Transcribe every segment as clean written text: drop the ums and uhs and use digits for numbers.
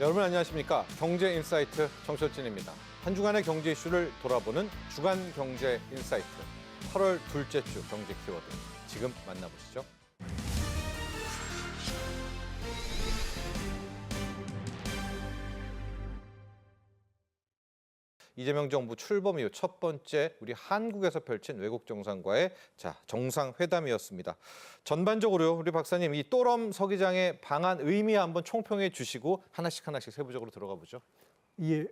여러분 안녕하십니까? 경제인사이트 정철진입니다. 한 주간의 경제 이슈를 돌아보는 주간 경제 인사이트. 8월 둘째 주 경제 키워드 지금 만나보시죠. 이재명 정부 출범 이후 첫 번째 우리 한국에서 펼친 외국 정상과의 정상회담이었습니다. 전반적으로 우리 박사님 이 또럼 서기장의 방한 의미 한번 총평해 주시고 하나씩 세부적으로 들어가 보죠. 예,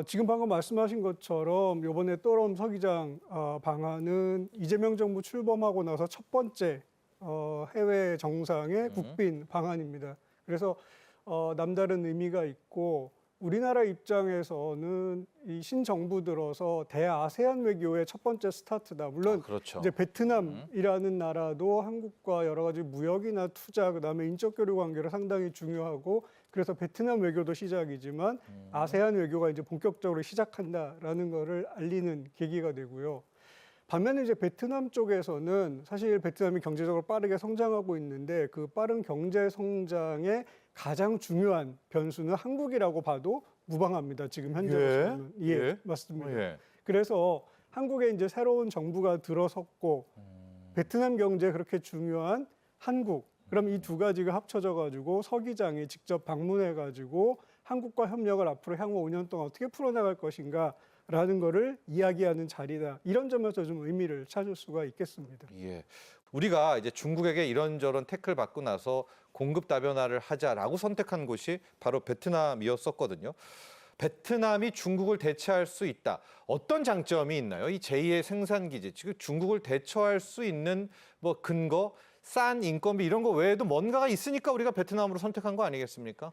지금 방금 말씀하신 것처럼 이번에 또럼 서기장 방한은 이재명 정부 출범하고 나서 첫 번째 해외 정상의 국빈 방한입니다. 그래서 남다른 의미가 있고 우리나라 입장에서는 이 신정부 들어서 대아세안 외교의 첫 번째 스타트다. 물론 그렇죠. 이제 베트남이라는 나라도 한국과 여러 가지 무역이나 투자, 그다음에 인적 교류 관계로 상당히 중요하고 그래서 베트남 외교도 시작이지만 아세안 외교가 이제 본격적으로 시작한다라는 거를 알리는 계기가 되고요. 반면에 이제 베트남 쪽에서는 사실 베트남이 경제적으로 빠르게 성장하고 있는데 그 빠른 경제 성장의 가장 중요한 변수는 한국이라고 봐도 무방합니다. 지금 현재로서는. 예, 맞습니다. 예. 그래서 한국에 이제 새로운 정부가 들어섰고 베트남 경제에 그렇게 중요한 한국. 그럼 이 두 가지가 합쳐져 가지고 서기장이 직접 방문해 가지고 한국과 협력을 앞으로 향후 5년 동안 어떻게 풀어나갈 것인가 라는 거를 이야기하는 자리다. 이런 점에서 좀 의미를 찾을 수가 있겠습니다. 예. 우리가 이제 중국에게 이런저런 태클 받고 나서 공급 다변화를 하자라고 선택한 곳이 바로 베트남이었었거든요. 베트남이 중국을 대체할 수 있다. 어떤 장점이 있나요? 이 제2의 생산 기지, 지금 중국을 대처할 수 있는 뭐 근거, 싼 인건비 이런 거 외에도 뭔가가 있으니까 우리가 베트남으로 선택한 거 아니겠습니까?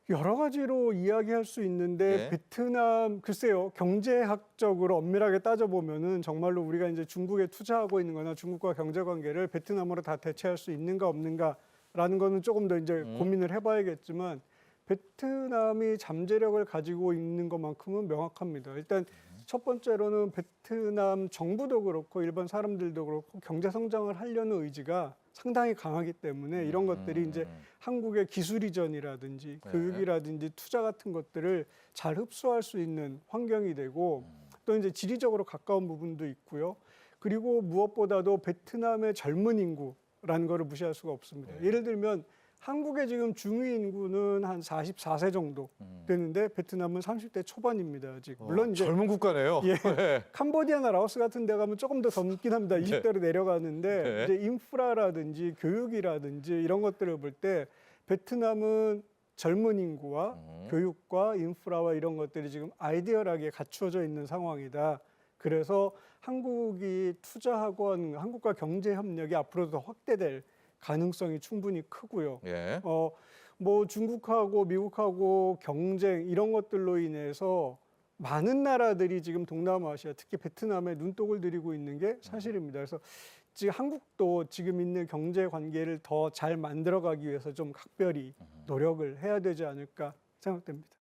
여러 가지로 이야기할 수 있는데 네. 베트남 글쎄요 경제학적으로 엄밀하게 따져보면은 정말로 우리가 이제 중국에 투자하고 있는 거나 중국과 경제 관계를 베트남으로 다 대체할 수 있는가 없는가라는 거는 조금 더 이제 고민을 해봐야겠지만 베트남이 잠재력을 가지고 있는 것만큼은 명확합니다. 일단 첫 번째로는 베트남 정부도 그렇고 일반 사람들도 그렇고 경제 성장을 하려는 의지가 상당히 강하기 때문에 이런 것들이 이제 한국의 기술 이전이라든지 교육이라든지 투자 같은 것들을 잘 흡수할 수 있는 환경이 되고 또 이제 지리적으로 가까운 부분도 있고요. 그리고 무엇보다도 베트남의 젊은 인구라는 거를 무시할 수가 없습니다. 예를 들면 한국의 지금 중위 인구는 한 44세 정도 되는데 베트남은 30대 초반입니다. 아직. 물론 이제 젊은 국가네요. 예, 캄보디아나 라오스 같은 데 가면 조금 더 젊긴 합니다. 20대로 내려가는데 네. 이제 인프라라든지 교육이라든지 이런 것들을 볼 때 베트남은 젊은 인구와 교육과 인프라와 이런 것들이 지금 아이디얼하게 갖추어져 있는 상황이다. 그래서 한국이 투자하고 하는 한국과 경제 협력이 앞으로도 더 확대될 가능성이 충분히 크고요. 예. 뭐 중국하고 미국하고 경쟁 이런 것들로 인해서 많은 나라들이 지금 동남아시아, 특히 베트남에 눈독을 들이고 있는 게 사실입니다. 그래서 지금 한국도 지금 있는 경제 관계를 더 잘 만들어가기 위해서 좀 각별히 노력을 해야 되지 않을까 생각됩니다.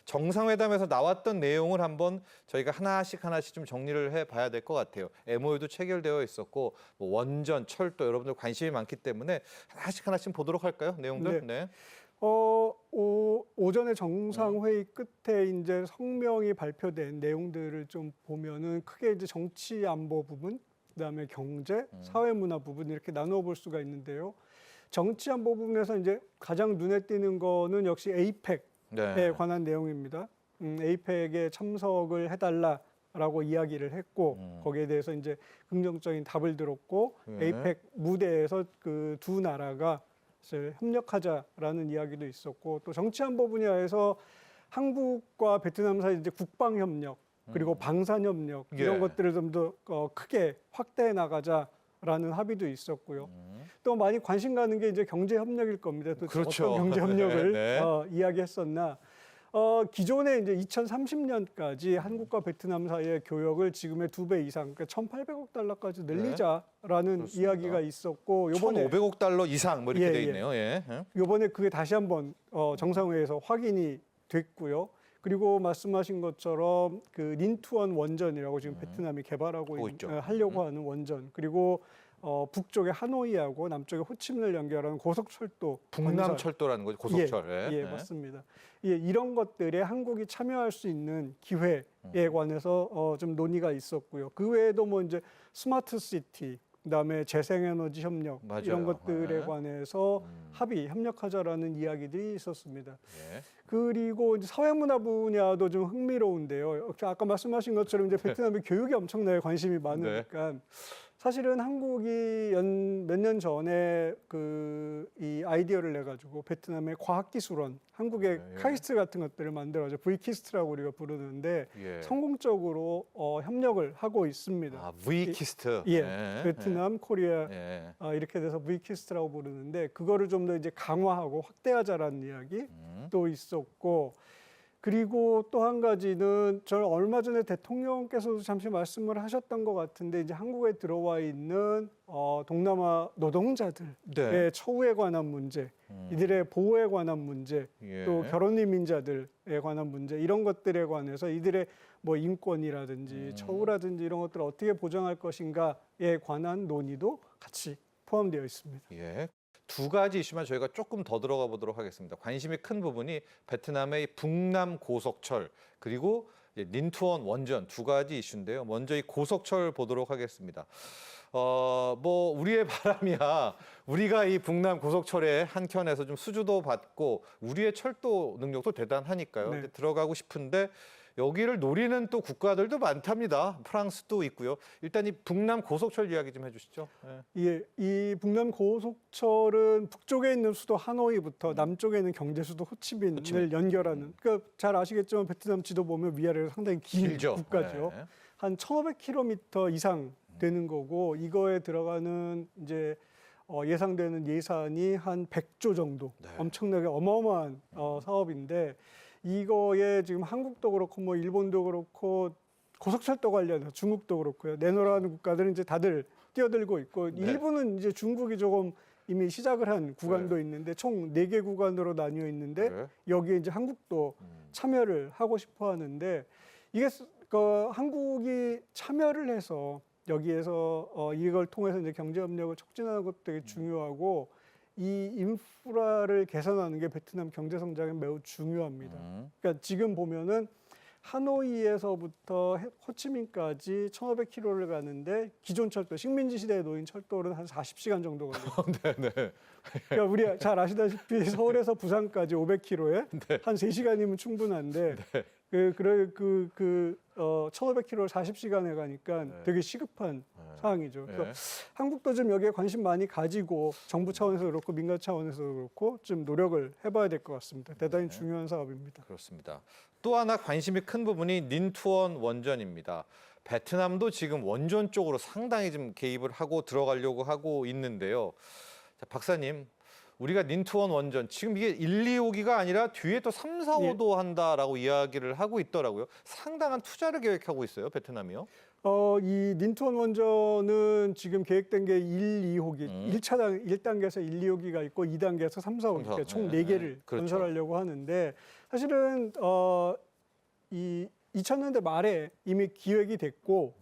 정상회담에서 나왔던 내용을 한번 저희가 하나씩 좀 정리를 해봐야 될 것 같아요. MOU도 체결되어 있었고 뭐 원전, 철도 여러분들 관심이 많기 때문에 하나씩 보도록 할까요? 내용들. 네. 오전에 정상회의 끝에 이제 성명이 발표된 내용들을 좀 보면은 크게 이제 정치 안보 부분, 그다음에 경제, 사회 문화 부분 이렇게 나누어 볼 수가 있는데요. 정치 안보 부분에서 이제 가장 눈에 띄는 거는 역시 에이펙 에 관한 내용입니다. 에이펙에 참석을 해달라라고 이야기를 했고 거기에 대해서 이제 긍정적인 답을 들었고 에이펙 무대에서 그 두 나라가 협력하자라는 이야기도 있었고 또 정치안보 분야에서 한국과 베트남 사이 이제 국방 협력 그리고 방산 협력 이런 것들을 좀 더 크게 확대해 나가자라는 합의도 있었고요. 또 많이 관심 가는 게 이제 경제 협력일 겁니다. 또 그렇죠. 어떤 경제 협력을 네. 이야기했었나? 기존에 이제 2030년까지 한국과 베트남 사이의 교역을 지금의 2배 이상, 그러니까 1,800억 달러까지 늘리자라는 이야기가 있었고, 요번에 1,500억 달러 이상 뭐 이렇게 돼 있네요. 예. 요번에 그게 다시 한번 정상회의에서 확인이 됐고요. 그리고 말씀하신 것처럼 그 닌투원 원전이라고 지금 베트남이 개발하고 하려고 하는 원전 그리고 북쪽의 하노이하고 남쪽의 호치민을 연결하는 고속철도 북남철도라는 거죠, 고속철. 예, 맞습니다. 예, 이런 것들에 한국이 참여할 수 있는 기회에 관해서 좀 논의가 있었고요. 그 외에도 뭐 이제 스마트 시티, 그다음에 재생에너지 협력 맞아요. 이런 것들에 네. 관해서 협력하자라는 이야기들이 있었습니다. 예. 그리고 이제 사회문화 분야도 좀 흥미로운데요. 아까 말씀하신 것처럼 이제 베트남이 교육에 엄청나게 관심이 많으니까 사실은 한국이 몇 년 전에 이 아이디어를 내 가지고 베트남의 과학기술원, 한국의 예. 카이스트 같은 것들을 만들어서 V키스트라고 우리가 부르는데 예. 성공적으로 협력을 하고 있습니다. 아, V키스트. 예, 베트남, 코리아 예. 이렇게 돼서 V키스트라고 부르는데 그거를 좀 더 이제 강화하고 확대하자라는 이야기 또 있었고, 그리고 또 한 가지는 저 얼마 전에 대통령께서도 잠시 말씀을 하셨던 것 같은데 이제 한국에 들어와 있는 동남아 노동자들의 네. 처우에 관한 문제, 이들의 보호에 관한 문제, 예. 또 결혼 이민자들에 관한 문제 이런 것들에 관해서 이들의 뭐 인권이라든지 처우라든지 이런 것들을 어떻게 보장할 것인가에 관한 논의도 같이 포함되어 있습니다. 예. 두 가지 이슈만 저희가 조금 더 들어가 보도록 하겠습니다. 관심이 큰 부분이 베트남의 북남 고속철 그리고 닌투원 원전 두 가지 이슈인데요. 먼저 이 고속철 보도록 하겠습니다. 뭐 우리의 바람이야. 우리가 이 북남 고속철의 한켠에서 좀 수주도 받고 우리의 철도 능력도 대단하니까요. 네. 근데 들어가고 싶은데 여기를 노리는 또 국가들도 많답니다. 프랑스도 있고요. 일단 이 북남 고속철 이야기 좀 해주시죠. 예. 예, 이 북남 고속철은 북쪽에 있는 수도 하노이부터 남쪽에 있는 경제 수도 호치민을 연결하는. 그러니까 잘 아시겠지만 베트남 지도 보면 위아래로 상당히 긴 길죠. 국가죠. 네. 한 1,500km 이상 되는 거고 이거에 들어가는 이제 예상되는 예산이 한 100조 정도. 네. 엄청나게 어마어마한 사업인데 이거에 지금 한국도 그렇고 뭐 일본도 그렇고 고속철도 관련해서 중국도 그렇고요. 내노라는 국가들은 이제 다들 뛰어들고 있고 네. 일부는 이제 중국이 조금 이미 시작을 한 구간도 있는데 총 4개 구간으로 나뉘어 있는데 네. 여기에 이제 한국도 참여를 하고 싶어 하는데 이게 한국이 참여를 해서 여기에서 이걸 통해서 이제 경제 협력을 촉진하는 것도 되게 중요하고 이 인프라를 개선하는 게 베트남 경제 성장에 매우 중요합니다. 그러니까 지금 보면은 하노이에서부터 호치민까지 1,500km를 가는데 기존 철도, 식민지 시대에 놓인 철도는 한 40시간 정도 걸려요. 네네. 그러니까 우리 잘 아시다시피 서울에서 부산까지 500km에 한 3시간이면 충분한데 1,500km를 40시간에 가니까 되게 시급한 상황이죠. 그래서 한국도 좀 여기에 관심 많이 가지고 정부 차원에서 그렇고 민간 차원에서 그렇고 좀 노력을 해봐야 될 것 같습니다. 대단히 중요한 사업입니다. 그렇습니다. 또 하나 관심이 큰 부분이 닌투원 원전입니다. 베트남도 지금 원전 쪽으로 상당히 좀 개입을 하고 들어가려고 하고 있는데요. 자, 박사님, 우리가 닌투원 원전 지금 이게 1, 2호기가 아니라 뒤에 또 3, 4, 5도 한다라고 이야기를 하고 있더라고요. 상당한 투자를 계획하고 있어요, 베트남이요. 이 닌투원 원전은 지금 계획된 게 1, 2호기, 1단계에서 1, 2호기가 있고 2단계에서 3, 4호기, 그러니까 총 4개를 그렇죠. 건설하려고 하는데 사실은 이 2000년대 말에 이미 기획이 됐고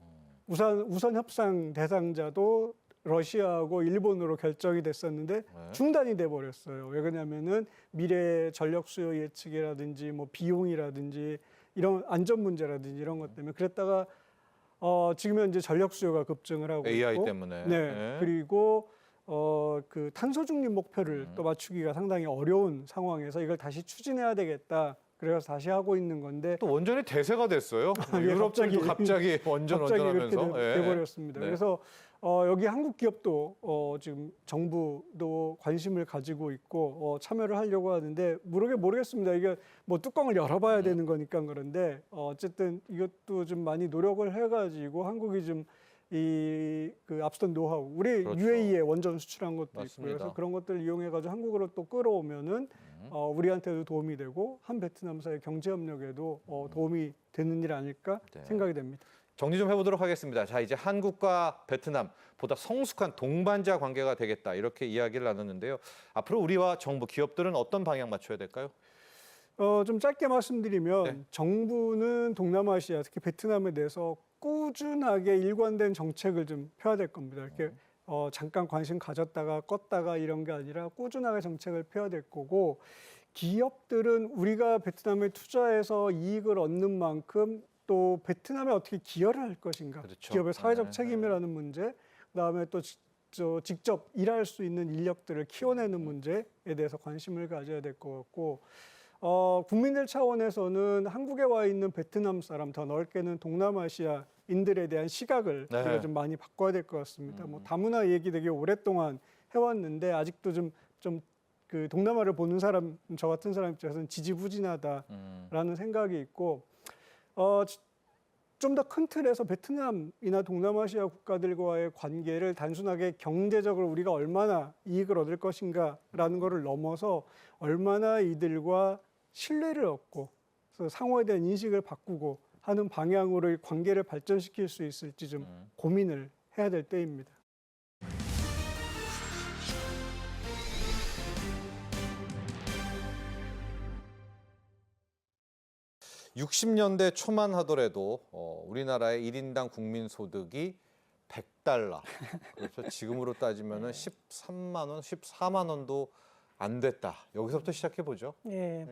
우선 협상 대상자도 러시아하고 일본으로 결정이 됐었는데 중단이 돼 버렸어요. 왜 그러냐면은 미래 전력 수요 예측이라든지 뭐 비용이라든지 이런 안전 문제라든지 이런 것 때문에 그랬다가 지금 현재 전력 수요가 급증을 하고 AI 있고 때문에. 네. 그리고 그 탄소 중립 목표를 또 맞추기가 상당히 어려운 상황에서 이걸 다시 추진해야 되겠다. 그래서 다시 하고 있는 건데 또 원전이 대세가 됐어요. 예, 유럽들도 갑자기 원전 갑자기 원전하면서. 그렇게 돼버렸습니다. 네. 그래서 여기 한국 기업도 지금 정부도 관심을 가지고 있고 참여를 하려고 하는데 모르겠습니다. 이게 뭐 뚜껑을 열어봐야 되는 거니까 그런데 어쨌든 이것도 좀 많이 노력을 해가지고 한국이 좀 그 앞선 노하우, 우리 그렇죠. UAE에 원전 수출한 것도 맞습니다. 있고요. 그래서 그런 것들을 이용해가지고 한국으로 또 끌어오면은 우리한테도 도움이 되고 한 베트남 사이 경제 협력에도 도움이 되는 일 아닐까 생각이 됩니다. 정리 좀 해보도록 하겠습니다. 자, 이제 한국과 베트남 보다 성숙한 동반자 관계가 되겠다 이렇게 이야기를 나눴는데요. 앞으로 우리와 정부, 기업들은 어떤 방향 맞춰야 될까요? 좀 짧게 말씀드리면 네. 정부는 동남아시아, 특히 베트남에 대해서 꾸준하게 일관된 정책을 좀 펴야 될 겁니다. 이렇게 잠깐 관심 가졌다가 껐다가 이런 게 아니라 꾸준하게 정책을 펴야 될 거고 기업들은 우리가 베트남에 투자해서 이익을 얻는 만큼 또 베트남에 어떻게 기여를 할 것인가 그렇죠. 기업의 사회적 네, 책임이라는 문제 그다음에 또 직접 일할 수 있는 인력들을 키워내는 문제에 대해서 관심을 가져야 될 것 같고 국민들 차원에서는 한국에 와 있는 베트남 사람 더 넓게는 동남아시아인들에 대한 시각을 네. 우리가 좀 많이 바꿔야 될 것 같습니다. 뭐 다문화 얘기 되게 오랫동안 해왔는데 아직도 좀 그 동남아를 보는 사람 저 같은 사람 입장에서는 지지부진하다라는 생각이 있고 좀 더 큰 틀에서 베트남이나 동남아시아 국가들과의 관계를 단순하게 경제적으로 우리가 얼마나 이익을 얻을 것인가라는 것을 넘어서 얼마나 이들과 신뢰를 얻고 그래서 상호에 대한 인식을 바꾸고 하는 방향으로 관계를 발전시킬 수 있을지 좀 고민을 해야 될 때입니다. 60년대 초만 하더라도 우리나라의 1인당 국민 소득이 100달러. 그렇죠. 지금으로 따지면은 13만 원, 14만 원도 안 됐다. 여기서부터 시작해 보죠. 예.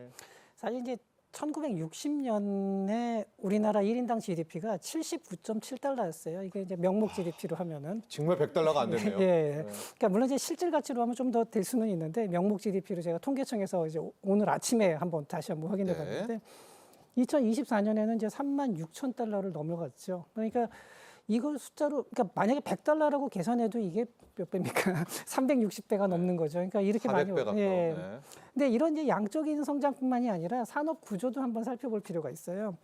사실 이제 1960년에 우리나라 1인당 GDP가 79.7달러였어요. 이게 이제 명목 GDP로 하면은. 정말 100달러가 안 됐네요. 예. 그러니까 물론 이제 실질 가치로 하면 좀 더 될 수는 있는데 명목 GDP로 제가 통계청에서 이제 오늘 아침에 다시 한번 확인해 봤는데 2024년에는 이제 36,000달러를 넘어갔죠. 그러니까 이걸 숫자로 그러니까 만약에 100달러라고 계산해도 이게 몇 배입니까? 360배가 넘는 거죠. 그러니까 이렇게 많이 400배 가까워. 예. 네. 근데 이런 이제 양적인 성장뿐만이 아니라 산업 구조도 한번 살펴볼 필요가 있어요.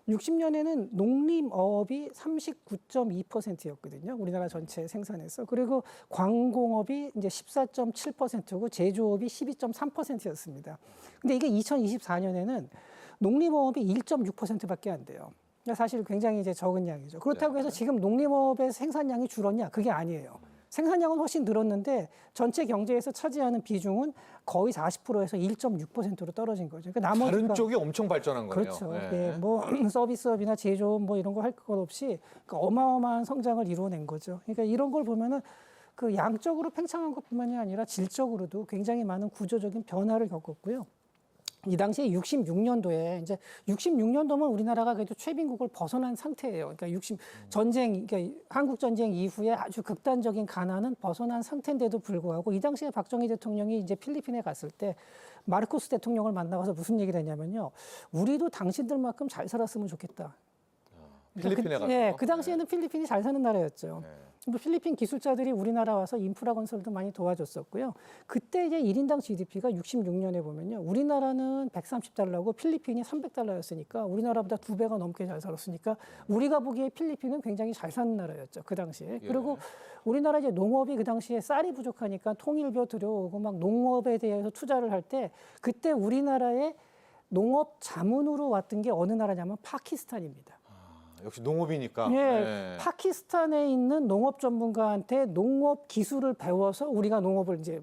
60년에는 농림어업이 39.2%였거든요. 우리나라 전체 생산에서. 그리고 관공업이 이제 14.7%고 제조업이 12.3%였습니다. 근데 이게 2024년에는 농림어업이 1.6%밖에 안 돼요. 그러니까 사실 굉장히 이제 적은 양이죠. 그렇다고 해서 지금 농림어업의 생산량이 줄었냐? 그게 아니에요. 생산량은 훨씬 늘었는데 전체 경제에서 차지하는 비중은 거의 40%에서 1.6%로 떨어진 거죠. 그러니까 나머지가 다른 쪽이 엄청 발전한 거예요. 그렇죠. 네. 예, 뭐 서비스업이나 제조업 뭐 이런 거 할 것 없이 그러니까 어마어마한 성장을 이루어낸 거죠. 그러니까 이런 걸 보면은 그 양적으로 팽창한 것뿐만이 아니라 질적으로도 굉장히 많은 구조적인 변화를 겪었고요. 이 당시에 66년도에 이제 66년도면 우리나라가 그래도 최빈국을 벗어난 상태예요. 그러니까 전쟁, 그러니까 한국 전쟁 이후에 아주 극단적인 가난은 벗어난 상태인데도 불구하고 이 당시에 박정희 대통령이 이제 필리핀에 갔을 때 마르코스 대통령을 만나서 무슨 얘기를 했냐면요. 우리도 당신들만큼 잘 살았으면 좋겠다. 필리핀에 가서. 예, 그 당시에는 필리핀이 잘 사는 나라였죠. 네. 뭐 필리핀 기술자들이 우리나라 와서 인프라 건설도 많이 도와줬었고요. 그때 이제 1인당 GDP가 66년에 보면요. 우리나라는 130달러고 필리핀이 300달러였으니까 우리나라보다 2배가 넘게 잘 살았으니까 우리가 보기에 필리핀은 굉장히 잘 사는 나라였죠. 그 당시에. 그리고 우리나라 이제 농업이 그 당시에 쌀이 부족하니까 통일교 들여오고 막 농업에 대해서 투자를 할 때 그때 우리나라의 농업 자문으로 왔던 게 어느 나라냐면 파키스탄입니다. 역시 농업이니까. 예, 네. 파키스탄에 있는 농업 전문가한테 농업 기술을 배워서 우리가 농업을 이제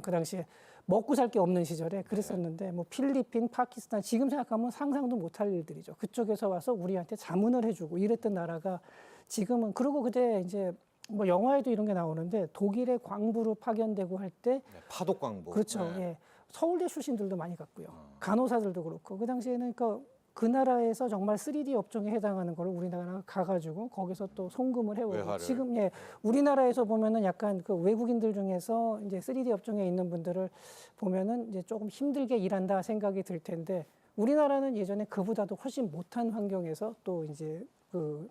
그 당시에 먹고 살 게 없는 시절에 그랬었는데 뭐 필리핀, 파키스탄 지금 생각하면 상상도 못할 일들이죠. 그쪽에서 와서 우리한테 자문을 해주고 이랬던 나라가 지금은 그리고 그때 이제 뭐 영화에도 이런 게 나오는데 독일의 광부로 파견되고 할 때 파독 광부. 그렇죠. 네. 예, 서울대 출신들도 많이 갔고요. 간호사들도 그렇고 그 당시에는 그 나라에서 정말 3D 업종에 해당하는 걸 우리나라가 가가지고 거기서 또 송금을 해오고 외화를. 지금 우리나라에서 보면은 약간 그 외국인들 중에서 이제 3D 업종에 있는 분들을 보면은 이제 조금 힘들게 일한다 생각이 들 텐데 우리나라는 예전에 그보다도 훨씬 못한 환경에서 또 이제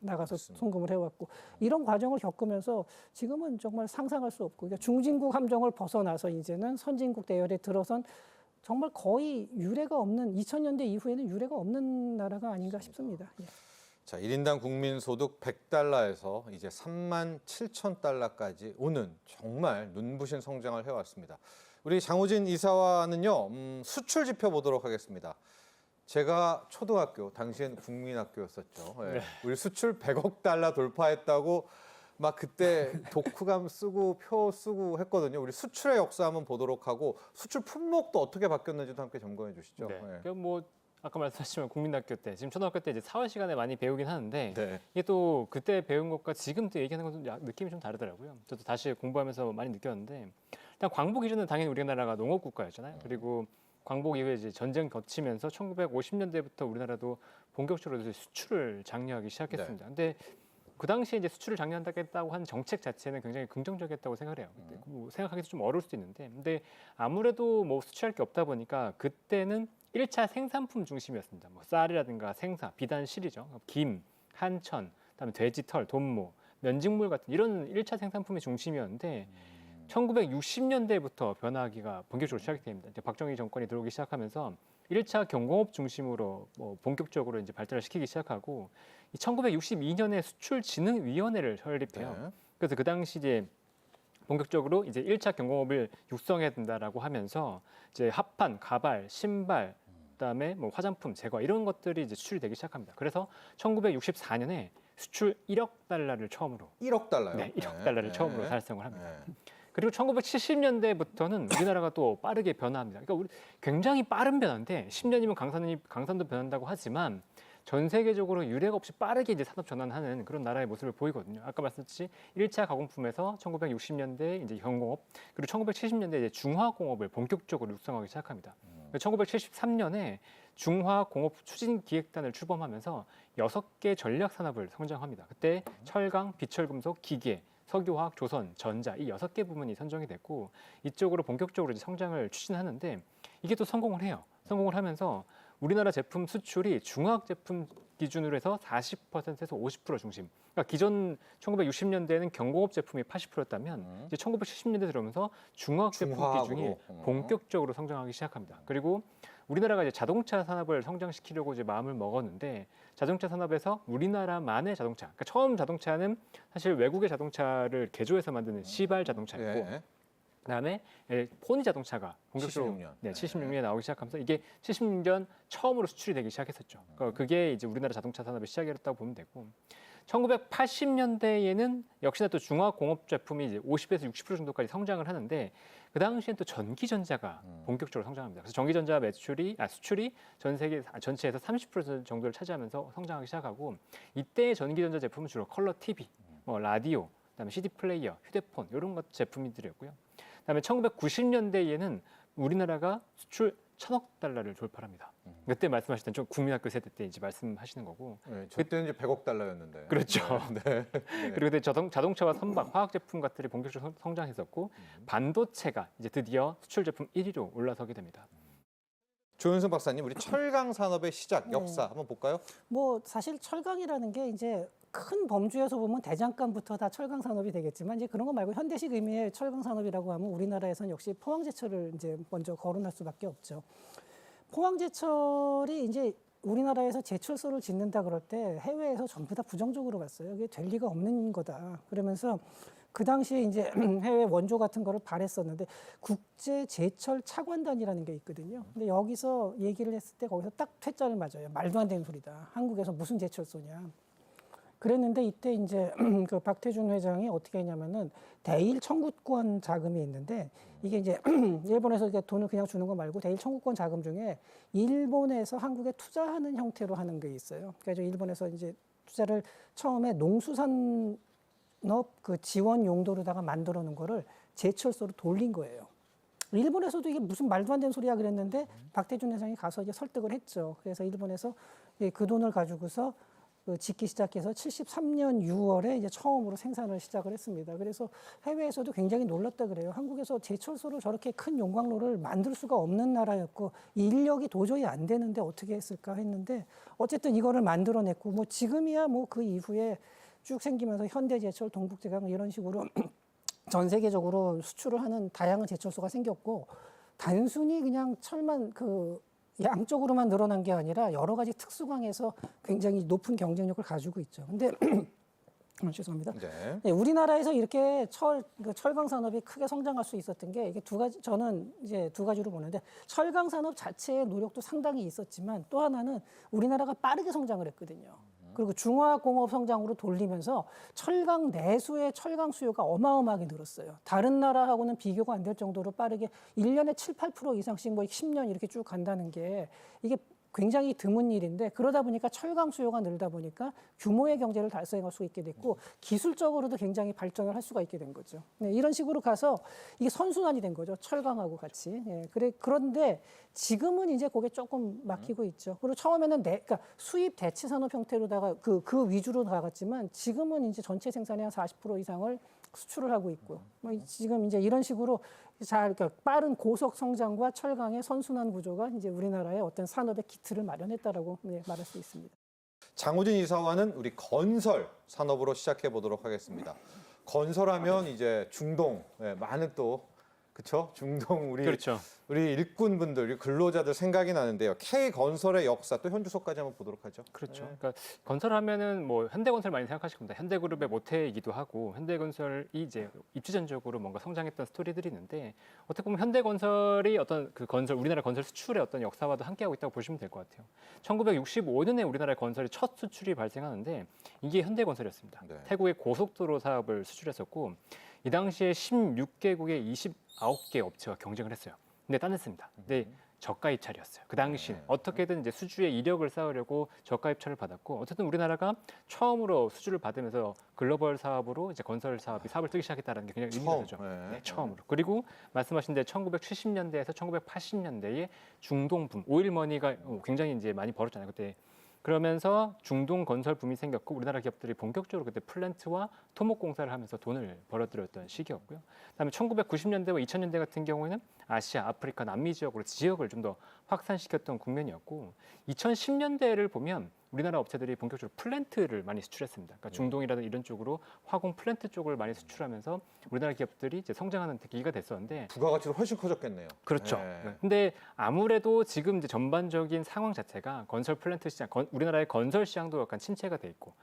나가서 맞습니다. 송금을 해왔고 이런 과정을 겪으면서 지금은 정말 상상할 수 없고 그러니까 중진국 함정을 벗어나서 이제는 선진국 대열에 들어선 정말 거의 유례가 없는 2000년대 이후에는 유례가 없는 나라가 아닌가 싶습니다. 예. 자, 1인당 국민 소득 100달러에서 이제 37,000달러까지 오는 정말 눈부신 성장을 해왔습니다. 우리 장호진 이사와는요, 수출 지표 보도록 하겠습니다. 제가 초등학교, 당시엔 국민학교였었죠. 예. 우리 수출 100억 달러 돌파했다고 막 그때 독후감 쓰고 표 쓰고 했거든요. 우리 수출의 역사 한번 보도록 하고 수출 품목도 어떻게 바뀌었는지도 함께 점검해 주시죠. 네. 예. 그러니까 뭐 아까 말씀하신 국민학교 때, 지금 초등학교 때 이제 사회 시간에 많이 배우긴 하는데 네. 이게 또 그때 배운 것과 지금 또 얘기하는 것은 느낌이 좀 다르더라고요. 저도 다시 공부하면서 많이 느꼈는데 일단 광복 기준은 당연히 우리나라가 농업 국가였잖아요. 그리고 광복 이후에 이제 전쟁 거치면서 1950년대부터 우리나라도 본격적으로 이제 수출을 장려하기 시작했습니다. 근데 그 당시에 이제 수출을 장려한다고 한 정책 자체는 굉장히 긍정적이었다고 생각을 해요. 근데 뭐 생각하기도 좀 어려울 수도 있는데, 근데 아무래도 뭐 수출할 게 없다 보니까 그때는 1차 생산품 중심이었습니다. 뭐 쌀이라든가 생사, 비단 실이죠. 김, 한천, 그다음에 돼지털, 돈모, 면직물 같은 이런 1차 생산품이 중심이었는데 1960년대부터 변화하기가 본격적으로 시작이 됩니다. 이제 박정희 정권이 들어오기 시작하면서 1차 경공업 중심으로 뭐 본격적으로 이제 발전을 시키기 시작하고 1962년에 수출진흥위원회를 설립해요. 네. 그래서 그 당시 이제 본격적으로 이제 1차 경공업을 육성해야 된다라고 하면서 이제 합판, 가발, 신발, 그다음에 뭐 화장품, 제과 이런 것들이 이제 수출이 되기 시작합니다. 그래서 1964년에 수출 1억 달러를 처음으로 1억 달러요. 네, 1억 달러를 처음으로 달성을 합니다. 네. 그리고 1970년대부터는 우리나라가 또 빠르게 변화합니다. 그러니까 우리 굉장히 빠른 변화인데 10년이면 강산도 변한다고 하지만 전 세계적으로 유례가 없이 빠르게 이제 산업 전환하는 그런 나라의 모습을 보이거든요. 아까 말씀드렸듯이 1차 가공품에서 1960년대 이제 경공업, 그리고 1970년대 이제 중화공업을 본격적으로 육성하기 시작합니다. 1973년에 중화공업 추진기획단을 출범하면서 6개 전략 산업을 성장합니다. 그때 철강, 비철금속, 기계, 석유화학, 조선, 전자 이 6개 부문이 선정이 됐고 이쪽으로 본격적으로 이제 성장을 추진하는데 이게 또 성공을 해요. 성공을 하면서 우리나라 제품 수출이 중화학 제품 기준으로 해서 40%에서 50% 중심. 그러니까 기존 1960년대에는 경공업 제품이 80%였다면 이제 1970년대 들어오면서 중화학 제품 중화학으로. 비중이 본격적으로 성장하기 시작합니다. 그리고 우리나라가 이제 자동차 산업을 성장시키려고 이제 마음을 먹었는데 자동차 산업에서 우리나라만의 자동차, 그러니까 처음 자동차는 사실 외국의 자동차를 개조해서 만드는 시발 자동차였고 네. 그다음에 포니 자동차가 본격적으로 76년. 네, 76년에 나오기 시작하면서 이게 76년 처음으로 수출이 되기 시작했었죠. 그러니까 그게 이제 우리나라 자동차 산업의 시작이었다고 보면 되고 1980년대에는 역시나 또 중화공업 제품이 이제 50에서 60% 정도까지 성장을 하는데 그 당시엔 또 전기전자가 본격적으로 성장합니다. 그래서 전기전자 수출이 전 세계 전체에서 30% 정도를 차지하면서 성장하기 시작하고 이때 전기전자 제품은 주로 컬러 TV, 뭐 라디오, 그다음에 CD 플레이어, 휴대폰 이런 것 제품들이었고요. 그다음에 1990년대에는 우리나라가 수출 1,000억 달러를 돌파합니다. 그때 말씀하셨던 좀 국민학교 세대 때 이제 말씀하시는 거고. 네, 그때는 이제 100억 달러였는데. 그렇죠. 네. 그리고 그때 자동차와 선박, 화학 제품 같들이 본격적으로 성장했었고 반도체가 이제 드디어 수출 제품 1위로 올라서게 됩니다. 조윤선 박사님, 우리 철강 산업의 시작 네. 역사 한번 볼까요? 뭐 사실 철강이라는 게 이제 큰 범주에서 보면 대장간부터 다 철강 산업이 되겠지만 이제 그런 거 말고 현대식 의미의 철강 산업이라고 하면 우리나라에서는 역시 포항제철을 이제 먼저 거론할 수밖에 없죠. 포항제철이 이제 우리나라에서 제철소를 짓는다 그럴 때 해외에서 전부 다 부정적으로 봤어요. 이게 될 리가 없는 거다. 그러면서 그 당시에 이제 해외 원조 같은 거를 발했었는데 국제 제철 차관단이라는 게 있거든요. 근데 여기서 얘기를 했을 때 거기서 딱 퇴짜를 맞아요. 말도 안 되는 소리다. 한국에서 무슨 제철소냐. 그랬는데 이때 이제 그 박태준 회장이 어떻게 했냐면은 대일 청구권 자금이 있는데 이게 이제 일본에서 이렇게 돈을 그냥 주는 거 말고 대일 청구권 자금 중에 일본에서 한국에 투자하는 형태로 하는 게 있어요. 그래서 일본에서 이제 투자를 처음에 농수산업 그 지원 용도로다가 만들어 놓은 거를 제철소로 돌린 거예요. 일본에서도 이게 무슨 말도 안 되는 소리야 그랬는데 박태준 회장이 가서 이제 설득을 했죠. 그래서 일본에서 그 돈을 가지고서 짓기 시작해서 73년 6월에 이제 처음으로 생산을 시작을 했습니다. 그래서 해외에서도 굉장히 놀랐다 그래요. 한국에서 제철소로 저렇게 큰 용광로를 만들 수가 없는 나라였고 인력이 도저히 안 되는데 어떻게 했을까 했는데 어쨌든 이거를 만들어냈고 뭐 지금이야 뭐 그 이후에 쭉 생기면서 현대제철, 동북제강 이런 식으로 전 세계적으로 수출을 하는 다양한 제철소가 생겼고 단순히 그냥 철만 양쪽으로만 늘어난 게 아니라 여러 가지 특수광에서 굉장히 높은 경쟁력을 가지고 있죠. 근데 죄송합니다. 네. 네, 우리나라에서 이렇게 철강 산업이 크게 성장할 수 있었던 게 이게 저는 이제 두 가지로 보는데 철강 산업 자체의 노력도 상당히 있었지만 또 하나는 우리나라가 빠르게 성장을 했거든요. 그리고 중화공업 성장으로 돌리면서 철강 내수의 철강 수요가 어마어마하게 늘었어요. 다른 나라하고는 비교가 안 될 정도로 빠르게 1년에 7, 8% 이상씩 뭐 10년 이렇게 쭉 간다는 게 이게 굉장히 드문 일인데 그러다 보니까 철강 수요가 늘다 보니까 규모의 경제를 달성할 수 있게 됐고 기술적으로도 굉장히 발전을 할 수가 있게 된 거죠. 네, 이런 식으로 가서 이게 선순환이 된 거죠. 철강하고 같이. 예, 그런데 지금은 이제 그게 조금 막히고 있죠. 그리고 처음에는 그러니까 수입 대치 산업 형태로다가 그 위주로 나갔지만 지금은 이제 전체 생산의 한 40% 이상을 수출을 하고 있고요. 뭐 지금 이제 이런 식으로 그러니까 빠른 고속 성장과 철강의 선순환 구조가 이제 우리나라의 어떤 산업의 기틀을 마련했다라고 말할 수 있습니다. 장우진 이사와는 우리 건설 산업으로 시작해 보도록 하겠습니다. 건설하면 이제 중동, 많은 또 그렇죠? 중동 그렇죠. 우리 일꾼분들, 우리 근로자들 생각이 나는데요. K건설의 역사 또 현주소까지 한번 보도록 하죠. 그렇죠. 그러니까 건설하면은 뭐 현대건설 많이 생각하실 겁니다. 현대그룹의 모태이기도 하고 현대건설이 이제 입지전적으로 뭔가 성장했던 스토리들이 있는데 어떻게 보면 현대건설이 어떤 그 건설 우리나라 건설 수출의 어떤 역사와도 함께하고 있다고 보시면 될 것 같아요. 1965년에 우리나라 건설의 첫 수출이 발생하는데 이게 현대건설이었습니다. 네. 태국의 고속도로 사업을 수출했었고 이 당시에 16개국의 29개 업체가 경쟁을 했어요. 근데 따냈습니다. 근데 저가 입찰이었어요. 그 당시에 어떻게든 이제 수주의 이력을 쌓으려고 저가 입찰을 받았고 어쨌든 우리나라가 처음으로 수주를 받으면서 글로벌 사업으로 이제 건설 사업을 뜨기 시작했다는 게 굉장히 의미가 되죠. 네, 처음으로. 그리고 말씀하신 대 1970년대에서 1980년대에 중동 붐, 오일머니가 굉장히 이제 많이 벌었잖아요. 그때. 그러면서 중동 건설 붐이 생겼고 우리나라 기업들이 본격적으로 그때 플랜트와 토목공사를 하면서 돈을 벌어들였던 시기였고요. 그다음에 1990년대와 2000년대 같은 경우에는 아시아, 아프리카, 남미 지역을 좀 더 확산시켰던 국면이었고 2010년대를 보면 우리나라 업체들이 본격적으로 플랜트를 많이 수출했습니다. 그러니까 중동이라든 이런 쪽으로 화공 플랜트 쪽을 많이 수출하면서 우리나라 기업들이 이제 성장하는 계기가 됐었는데 부가가치도 훨씬 커졌겠네요. 그렇죠. 네. 근데 아무래도 지금 이제 전반적인 상황 자체가 건설 플랜트 시장, 우리나라의 건설 시장도 약간 침체가 돼 있고,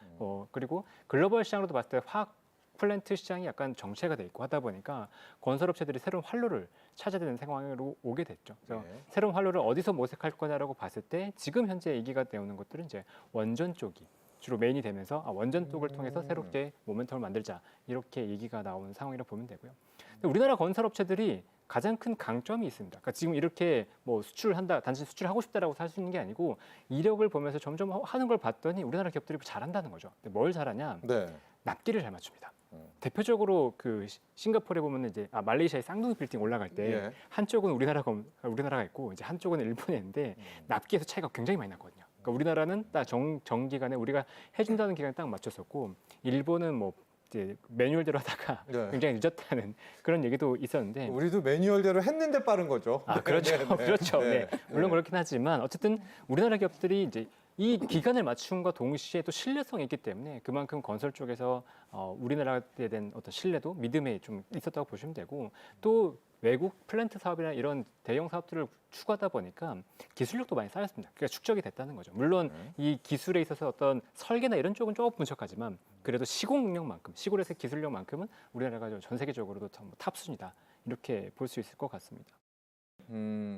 그리고 글로벌 시장으로도 봤을 때 화학 플랜트 시장이 약간 정체가 돼 있고 하다 보니까 건설업체들이 새로운 활로를 찾아야 되는 상황으로 오게 됐죠. 그래서 네. 새로운 활로를 어디서 모색할 거냐라고 봤을 때 지금 현재 얘기가 되어오는 것들은 이제 원전 쪽이 주로 메인이 되면서 원전 쪽을 통해서 새롭게 모멘텀을 만들자 이렇게 얘기가 나오는 상황이라고 보면 되고요. 근데 우리나라 건설업체들이 가장 큰 강점이 있습니다. 그러니까 지금 이렇게 뭐 수출한다, 단지 수출하고 싶다라고 할 수 있는 게 아니고 이력을 보면서 점점 하는 걸 봤더니 우리나라 기업들이 잘한다는 거죠. 근데 뭘 잘하냐? 네. 납기를 잘 맞춥니다. 대표적으로 그 싱가포르에 보면 이제 말레이시아의 쌍둥이 빌딩 올라갈 때 예. 한쪽은 우리나라가 있고 이제 한쪽은 일본에 있는데 납기에서 차이가 굉장히 많이 났거든요. 그러니까 우리나라는 딱 정기간에 우리가 해준다는 기간에 딱 맞췄었고 일본은 뭐 이제 매뉴얼대로 하다가 네. 굉장히 늦었다는 그런 얘기도 있었는데 우리도 매뉴얼대로 했는데 빠른 거죠. 아 그렇죠, 네, 네. 그렇죠. 네. 네. 물론 그렇긴 하지만 어쨌든 우리나라 기업들이 이제 이 기간을 맞춘과 동시에 또 신뢰성이 있기 때문에 그만큼 건설 쪽에서 우리나라에 대한 어떤 신뢰도 믿음이 좀 있었다고 보시면 되고 또 외국 플랜트 사업이나 이런 대형 사업들을 추구하다 보니까 기술력도 많이 쌓였습니다. 그러니까 축적이 됐다는 거죠. 물론 이 기술에 있어서 어떤 설계나 이런 쪽은 조금 부족하지만 그래도 시공 능력만큼, 시골에서의 기술력만큼은 우리나라가 전 세계적으로도 탑 수준이다. 이렇게 볼 수 있을 것 같습니다.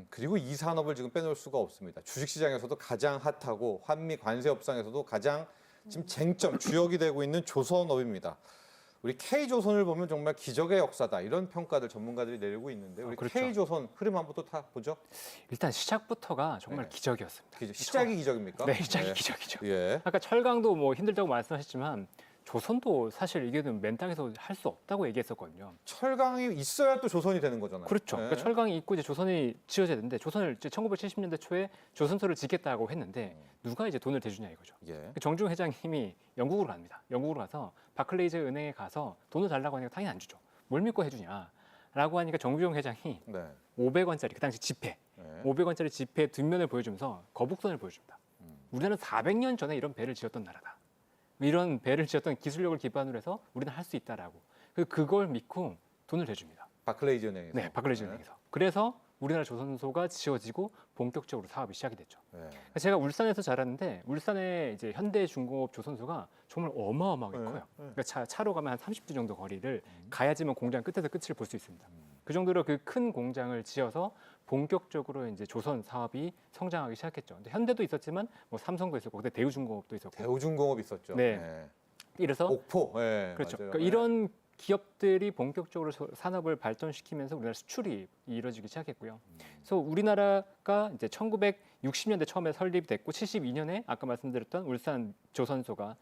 그리고 이 산업을 지금 빼놓을 수가 없습니다. 주식시장에서도 가장 핫하고 환미 관세 협상에서도 가장 지금 쟁점, 주역이 되고 있는 조선업입니다. 우리 K조선을 보면 정말 기적의 역사다 이런 평가들 전문가들이 내리고 있는데 우리 그렇죠. K조선 흐름 한번 또 다 보죠. 일단 시작부터가 정말 네. 기적이었습니다. 시작이 기적입니까? 네, 시작이 기적이죠. 예. 아까 철강도 뭐 힘들다고 말씀하셨지만 조선도 사실 이게는 맨 땅에서 할 수 없다고 얘기했었거든요. 철강이 있어야 또 조선이 되는 거잖아요. 그렇죠. 예. 그러니까 철강이 있고 이제 조선이 지어져야 되는데 조선을 이제 1970년대 초에 조선소를 짓겠다고 했는데 누가 이제 돈을 대주냐 이거죠. 예. 정중 회장님이 영국으로 갑니다. 영국으로 가서 바클레이즈 은행에 가서 돈을 달라고 하니까 당연히 안 주죠. 뭘 믿고 해주냐라고 하니까 정주영 회장이 네. 500원짜리 그 당시 지폐, 네. 500원짜리 지폐 뒷면을 보여주면서 거북선을 보여줍니다. 우리나라는 400년 전에 이런 배를 지었던 나라다. 이런 배를 지었던 기술력을 기반으로 해서 우리는 할 수 있다라고. 그걸 믿고 돈을 대줍니다. 바클레이즈 은행에서. 네, 바클레이즈 은행에서. 그래서 우리나라 조선소가 지어지고 본격적으로 사업이 시작이 됐죠. 네. 제가 울산에서 자랐는데 울산에 이제 현대중공업 조선소가 정말 어마어마하게 커요. 그러니까 차로 가면 한 30분 정도 거리를 가야지만 공장 끝에서 끝을 볼 수 있습니다. 그 정도로 그 큰 공장을 지어서 본격적으로 이제 조선 사업이 성장하기 시작했죠. 근데 현대도 있었지만 뭐 삼성도 있었고 그때 대우중공업도 있었고. 대우중공업 있었죠. 네. 이래서 옥포. 네, 그렇죠. 맞아요. 그러니까 이런 기업들이 본격적으로 산업을 발전시키면서 우리나라 수출이 이루어지기 시작했고요. 그래서 우리나라가 이제 1960년대 처음에 설립됐고 72년에 아까 말씀드렸던 울산 조선소가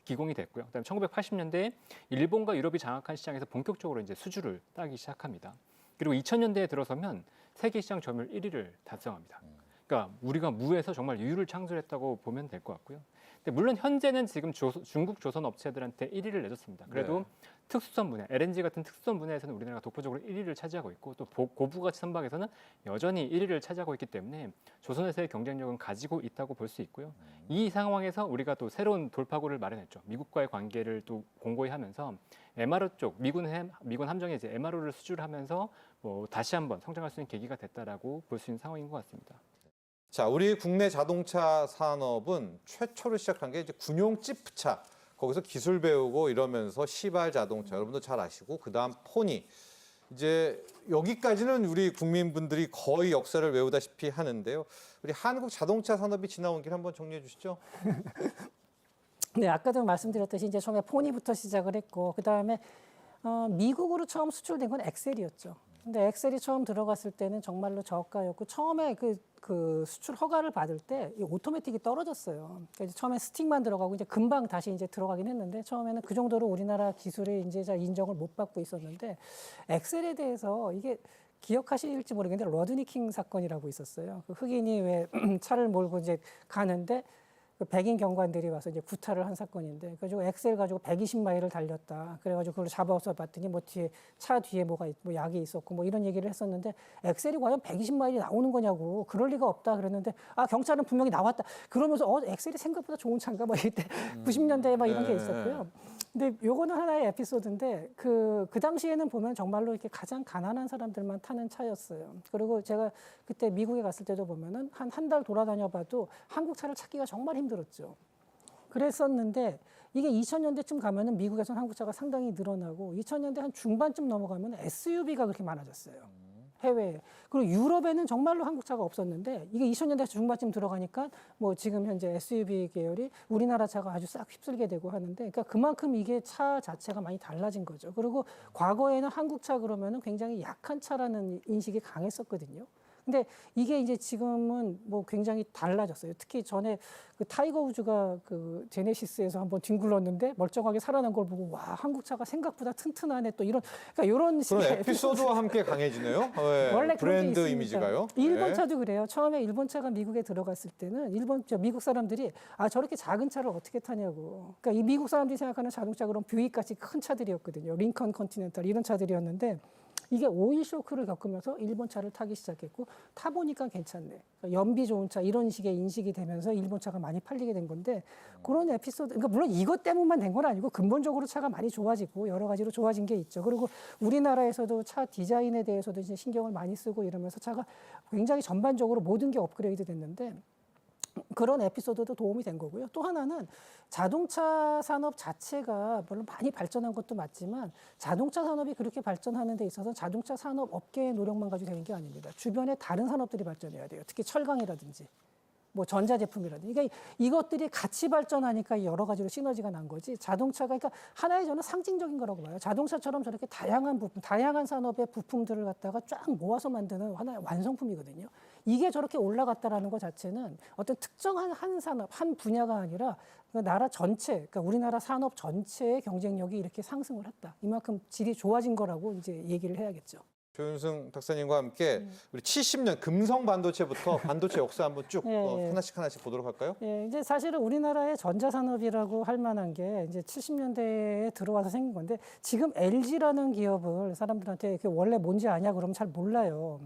기공이 됐고요. 그다음에 1980년대에 일본과 유럽이 장악한 시장에서 본격적으로 이제 수주를 따기 시작합니다. 그리고 2000년대에 들어서면 세계 시장 점유율 1위를 달성합니다. 그러니까 우리가 무에서 정말 유율을 창출했다고 보면 될 것 같고요. 근데 물론 현재는 지금 중국 조선 업체들한테 1위를 내줬습니다. 그래도 네. 특수선 분야, LNG 같은 특수선 분야에서는 우리나라가 독보적으로 1위를 차지하고 있고 또 고부가치 선박에서는 여전히 1위를 차지하고 있기 때문에 조선에서의 경쟁력은 가지고 있다고 볼 수 있고요. 이 상황에서 우리가 또 새로운 돌파구를 마련했죠. 미국과의 관계를 또 공고히 하면서 MRO 쪽 미군 함정에 이제 MRO를 수주를 하면서 뭐 다시 한번 성장할 수 있는 계기가 됐다라고 볼 수 있는 상황인 것 같습니다. 자, 우리 국내 자동차 산업은 최초로 시작한 게 이제 군용 지프차. 거기서 기술 배우고 이러면서 시발 자동차 여러분도 잘 아시고 그다음 포니 이제 여기까지는 우리 국민분들이 거의 역사를 외우다시피 하는데요. 우리 한국 자동차 산업이 지나온 길 한번 정리해 주시죠. 네, 아까도 말씀드렸듯이 이제 처음에 포니부터 시작을 했고 그다음에 미국으로 처음 수출된 건 엑셀이었죠. 근데 엑셀이 처음 들어갔을 때는 정말로 저가였고 처음에 그 수출 허가를 받을 때 이 오토매틱이 떨어졌어요. 그러니까 처음에 스틱만 들어가고 이제 금방 다시 이제 들어가긴 했는데 처음에는 그 정도로 우리나라 기술이 이제 잘 인정을 못 받고 있었는데 엑셀에 대해서 이게 기억하실지 모르겠는데 러드니킹 사건이라고 있었어요. 그 흑인이 왜 차를 몰고 이제 가는데 그 백인 경관들이 와서 이제 구타를 한 사건인데 그래가지고 엑셀 가지고 120마일을 달렸다. 그래가지고 그걸 잡아서 봤더니 뭐 뒤에 차 뒤에 뭐 약이 있었고 뭐 이런 얘기를 했었는데 엑셀이 과연 120마일이 나오는 거냐고 그럴 리가 없다 그랬는데 아 경찰은 분명히 나왔다. 그러면서 엑셀이 생각보다 좋은 차인가 막 이때 90년대에 막 이런 게 있었고요. 근데 요거는 하나의 에피소드인데 그 당시에는 보면 정말로 이렇게 가장 가난한 사람들만 타는 차였어요. 그리고 제가 그때 미국에 갔을 때도 보면은 한 달 돌아다녀 봐도 한국 차를 찾기가 정말 힘들었죠. 그랬었는데 이게 2000년대쯤 가면은 미국에서는 한국 차가 상당히 늘어나고 2000년대 한 중반쯤 넘어가면 SUV가 그렇게 많아졌어요. 해외에. 그리고 유럽에는 정말로 한국차가 없었는데 이게 2000년대 중반쯤 들어가니까 뭐 지금 현재 SUV 계열이 우리나라 차가 아주 싹 휩쓸게 되고 하는데 그러니까 그만큼 이게 차 자체가 많이 달라진 거죠. 그리고 과거에는 한국차 그러면은 굉장히 약한 차라는 인식이 강했었거든요. 근데 이게 이제 지금은 뭐 굉장히 달라졌어요. 특히 전에 그 타이거 우즈가 그 제네시스에서 한번 뒹굴렀는데 멀쩡하게 살아난 걸 보고 와 한국차가 생각보다 튼튼하네 또 이런 그러니까 이런 그런 식의 에피소드와 함께 강해지네요. 네, 원래 그런 게 브랜드 있습니다. 이미지가요. 일본 네. 차도 그래요. 처음에 일본 차가 미국에 들어갔을 때는 미국 사람들이 아 저렇게 작은 차를 어떻게 타냐고. 그러니까 이 미국 사람들이 생각하는 자동차 그런 뷰익 같이 큰 차들이었거든요. 링컨 컨티넨탈 이런 차들이었는데 이게 오일 쇼크를 겪으면서 일본 차를 타기 시작했고 타보니까 괜찮네. 그러니까 연비 좋은 차 이런 식의 인식이 되면서 일본 차가 많이 팔리게 된 건데 그런 에피소드. 그러니까 물론 이것 때문만 된 건 아니고 근본적으로 차가 많이 좋아지고 여러 가지로 좋아진 게 있죠. 그리고 우리나라에서도 차 디자인에 대해서도 이제 신경을 많이 쓰고 이러면서 차가 굉장히 전반적으로 모든 게 업그레이드 됐는데 그런 에피소드도 도움이 된 거고요. 또 하나는 자동차 산업 자체가 물론 많이 발전한 것도 맞지만 자동차 산업이 그렇게 발전하는 데 있어서 자동차 산업 업계의 노력만 가지고 되는 게 아닙니다. 주변에 다른 산업들이 발전해야 돼요. 특히 철강이라든지 뭐 전자제품이라든지. 그러니까 이것들이 같이 발전하니까 여러 가지로 시너지가 난 거지. 자동차가 그러니까 하나의 저는 상징적인 거라고 봐요. 자동차처럼 저렇게 다양한 부품, 다양한 산업의 부품들을 갖다가 쫙 모아서 만드는 하나의 완성품이거든요. 이게 저렇게 올라갔다라는 것 자체는 어떤 특정한 한 산업, 한 분야가 아니라 그 나라 전체, 그러니까 우리나라 산업 전체의 경쟁력이 이렇게 상승을 했다. 이만큼 질이 좋아진 거라고 이제 얘기를 해야겠죠. 조윤승 박사님과 함께 우리 70년 금성 반도체부터 반도체 역사 한번 쭉 예. 하나씩 보도록 할까요? 예, 이제 사실은 우리나라의 전자산업이라고 할 만한 게 이제 70년대에 들어와서 생긴 건데 지금 LG라는 기업을 사람들한테 이렇게 원래 뭔지 아냐 그러면 잘 몰라요.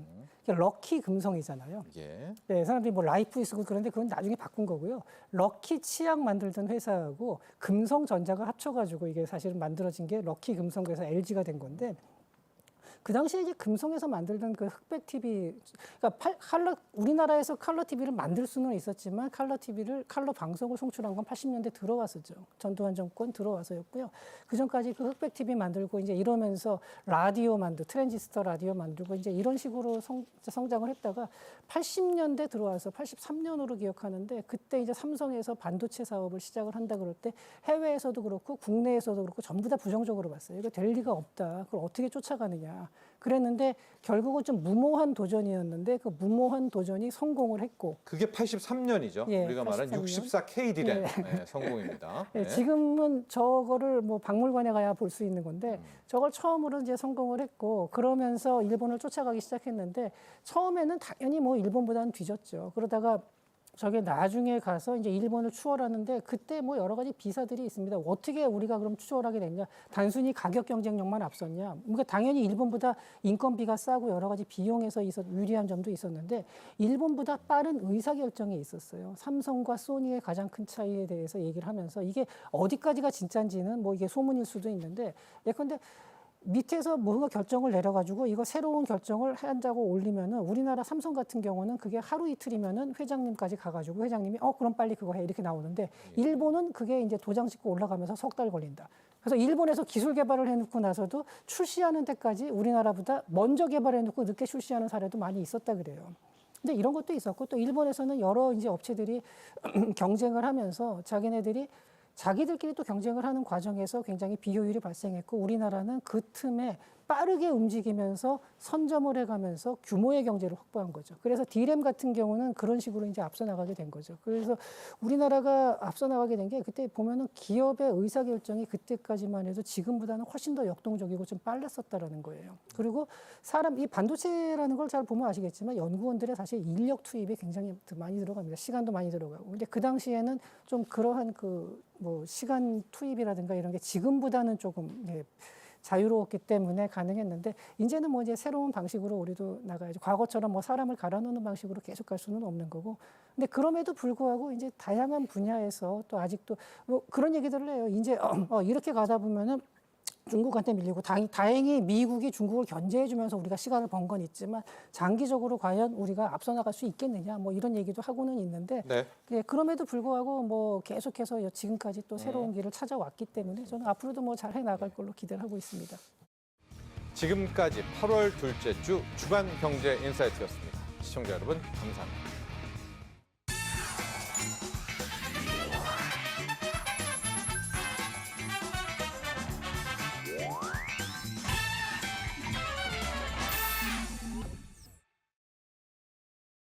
럭키 금성이잖아요. 예. 네, 사람들이 뭐 라이프 쓰고 그런데 그건 나중에 바꾼 거고요. 럭키 치약 만들던 회사하고 금성전자가 합쳐가지고 이게 사실은 만들어진 게 럭키 금성 그래서 LG가 된 건데 그 당시에 이제 금성에서 만들던 그 흑백 TV, 그러니까 우리나라에서 컬러 TV를 만들 수는 있었지만 컬러 방송을 송출한 건 80년대 들어와서죠. 전두환 정권 들어와서였고요. 그 전까지 그 흑백 TV 만들고 이제 이러면서 트랜지스터 라디오 만들고 이제 이런 식으로 성장을 했다가 80년대 들어와서 83년으로 기억하는데 그때 이제 삼성에서 반도체 사업을 시작을 한다 그럴 때 해외에서도 그렇고 국내에서도 그렇고 전부 다 부정적으로 봤어요. 이거 될 리가 없다. 그걸 어떻게 쫓아가느냐. 그랬는데 결국은 좀 무모한 도전이었는데 그 무모한 도전이 성공을 했고 그게 83년이죠. 예, 우리가 말한 83년. 64K디램 성공입니다. 예, 네. 지금은 저거를 뭐 박물관에 가야 볼 수 있는 건데 저걸 처음으로 이제 성공을 했고 그러면서 일본을 쫓아가기 시작했는데 처음에는 당연히 뭐 일본보다는 뒤졌죠. 그러다가 저게 나중에 가서 이제 일본을 추월하는데 그때 뭐 여러 가지 비사들이 있습니다. 어떻게 우리가 그럼 추월하게 됐냐? 단순히 가격 경쟁력만 앞섰냐? 그러니까 당연히 일본보다 인건비가 싸고 여러 가지 비용에서 유리한 점도 있었는데 일본보다 빠른 의사결정이 있었어요. 삼성과 소니의 가장 큰 차이에 대해서 얘기를 하면서 이게 어디까지가 진짜인지는 뭐 이게 소문일 수도 있는데 예컨대 밑에서 뭔가 결정을 내려가지고 이거 새로운 결정을 한다고 올리면은 우리나라 삼성 같은 경우는 그게 하루 이틀이면은 회장님까지 가가지고 회장님이 그럼 빨리 그거 해 이렇게 나오는데 일본은 그게 이제 도장 찍고 올라가면서 석 달 걸린다. 그래서 일본에서 기술 개발을 해놓고 나서도 출시하는 데까지 우리나라보다 먼저 개발해놓고 늦게 출시하는 사례도 많이 있었다 그래요. 근데 이런 것도 있었고 또 일본에서는 여러 이제 업체들이 경쟁을 하면서 자기들끼리 또 경쟁을 하는 과정에서 굉장히 비효율이 발생했고 우리나라는 그 틈에 빠르게 움직이면서 선점을 해가면서 규모의 경제를 확보한 거죠. 그래서 D램 같은 경우는 그런 식으로 이제 앞서 나가게 된 거죠. 그래서 우리나라가 앞서 나가게 된 게 그때 보면은 기업의 의사결정이 그때까지만 해도 지금보다는 훨씬 더 역동적이고 좀 빨랐었다라는 거예요. 그리고 이 반도체라는 걸 잘 보면 아시겠지만 연구원들의 사실 인력 투입이 굉장히 많이 들어갑니다. 시간도 많이 들어가고. 근데 그 당시에는 좀 그러한 뭐 시간 투입이라든가 이런 게 지금보다는 조금 자유로웠기 때문에 가능했는데 이제는 뭐 이제 새로운 방식으로 우리도 나가야죠. 과거처럼 뭐 사람을 갈아넣는 방식으로 계속 갈 수는 없는 거고. 근데 그럼에도 불구하고 이제 다양한 분야에서 또 아직도 뭐 그런 얘기들을 해요. 이제 이렇게 가다 보면은 중국한테 밀리고 다행히 미국이 중국을 견제해주면서 우리가 시간을 번 건 있지만 장기적으로 과연 우리가 앞서 나갈 수 있겠느냐 뭐 이런 얘기도 하고는 있는데 네. 그럼에도 불구하고 뭐 계속해서 지금까지 또 새로운 길을 찾아왔기 때문에 저는 앞으로도 뭐 잘 해나갈 걸로 기대를 하고 있습니다. 지금까지 8월 둘째 주 주간 경제 인사이트였습니다. 시청자 여러분 감사합니다.